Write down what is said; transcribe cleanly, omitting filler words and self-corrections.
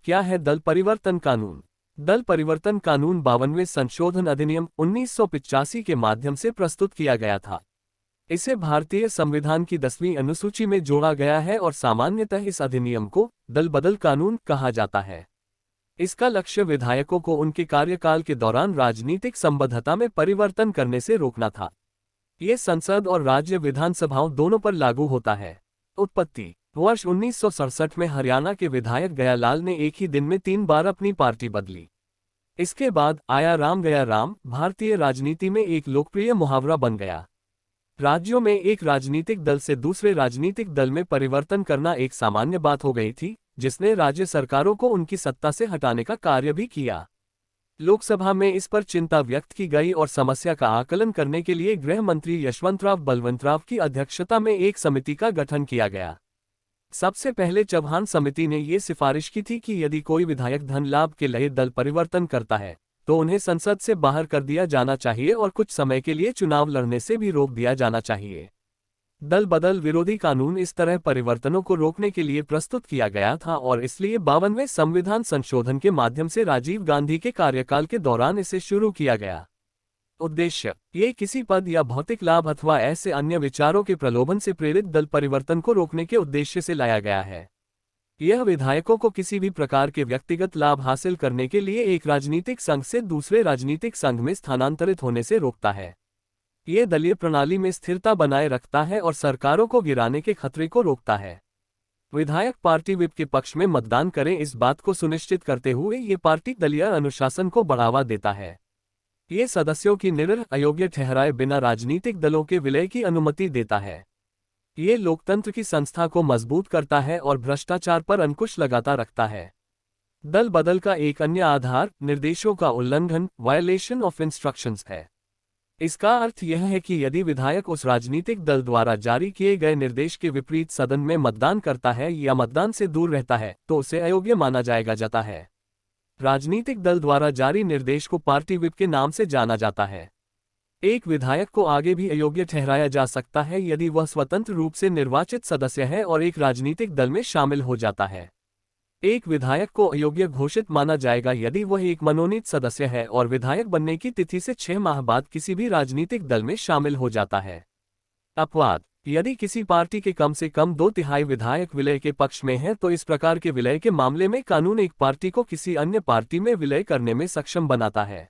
क्या है दल परिवर्तन कानून? दल परिवर्तन कानून 52वें संशोधन अधिनियम 1985 के माध्यम से प्रस्तुत किया गया था। इसे भारतीय संविधान की 10वीं अनुसूची में जोड़ा गया है और सामान्यतः इस अधिनियम को दल बदल कानून कहा जाता है। इसका लक्ष्य विधायकों को उनके कार्यकाल के दौरान राजनीतिक संबद्धता में परिवर्तन करने से रोकना था। ये संसद और राज्य विधानसभाओं दोनों पर लागू होता है। उत्पत्ति: वर्ष 1967 में हरियाणा के विधायक गयालाल ने एक ही दिन में 3 बार अपनी पार्टी बदली। इसके बाद आया राम गया राम भारतीय राजनीति में एक लोकप्रिय मुहावरा बन गया। राज्यों में एक राजनीतिक दल से दूसरे राजनीतिक दल में परिवर्तन करना एक सामान्य बात हो गई थी, जिसने राज्य सरकारों को उनकी सत्ता से हटाने का कार्य भी किया। लोकसभा में इस पर चिंता व्यक्त की गई और समस्या का आकलन करने के लिए गृह मंत्री यशवंतराव बलवंतराव की अध्यक्षता में एक समिति का गठन किया गया। सबसे पहले चौहान समिति ने ये सिफारिश की थी कि यदि कोई विधायक धन लाभ के लिए दल परिवर्तन करता है तो उन्हें संसद से बाहर कर दिया जाना चाहिए और कुछ समय के लिए चुनाव लड़ने से भी रोक दिया जाना चाहिए। दल बदल विरोधी कानून इस तरह परिवर्तनों को रोकने के लिए प्रस्तुत किया गया था और इसलिए 52वें संविधान संशोधन के माध्यम से राजीव गांधी के कार्यकाल के दौरान इसे शुरू किया गया। उद्देश्य: ये किसी पद या भौतिक लाभ अथवा ऐसे अन्य विचारों के प्रलोभन से प्रेरित दल परिवर्तन को रोकने के उद्देश्य से लाया गया है। यह विधायकों को किसी भी प्रकार के व्यक्तिगत लाभ हासिल करने के लिए एक राजनीतिक संघ से दूसरे राजनीतिक संघ में स्थानांतरित होने से रोकता है। यह दलीय प्रणाली में स्थिरता बनाए रखता है और सरकारों को गिराने के खतरे को रोकता है। विधायक पार्टी व्हिप के पक्ष में मतदान करें, इस बात को सुनिश्चित करते हुए ये पार्टी दलीय अनुशासन को बढ़ावा देता है। ये सदस्यों की निरर्थ अयोग्य ठहराए बिना राजनीतिक दलों के विलय की अनुमति देता है। ये लोकतंत्र की संस्था को मजबूत करता है और भ्रष्टाचार पर अंकुश लगाता रखता है। दल बदल का एक अन्य आधार निर्देशों का उल्लंघन, वायलेशन ऑफ इंस्ट्रक्शंस है। इसका अर्थ यह है कि यदि विधायक उस राजनीतिक दल द्वारा जारी किए गए निर्देश के विपरीत सदन में मतदान करता है या मतदान से दूर रहता है तो उसे अयोग्य माना जाता है। राजनीतिक दल द्वारा जारी निर्देश को पार्टी व्हिप के नाम से जाना जाता है। एक विधायक को आगे भी अयोग्य ठहराया जा सकता है यदि वह स्वतंत्र रूप से निर्वाचित सदस्य है और एक राजनीतिक दल में शामिल हो जाता है। एक विधायक को अयोग्य घोषित माना जाएगा यदि वह एक मनोनीत सदस्य है और विधायक बनने की तिथि से 6 माह बाद किसी भी राजनीतिक दल में शामिल हो जाता है। अपवाद: यदि किसी पार्टी के कम से कम 2/3 विधायक विलय के पक्ष में हैं तो इस प्रकार के विलय के मामले में कानून एक पार्टी को किसी अन्य पार्टी में विलय करने में सक्षम बनाता है।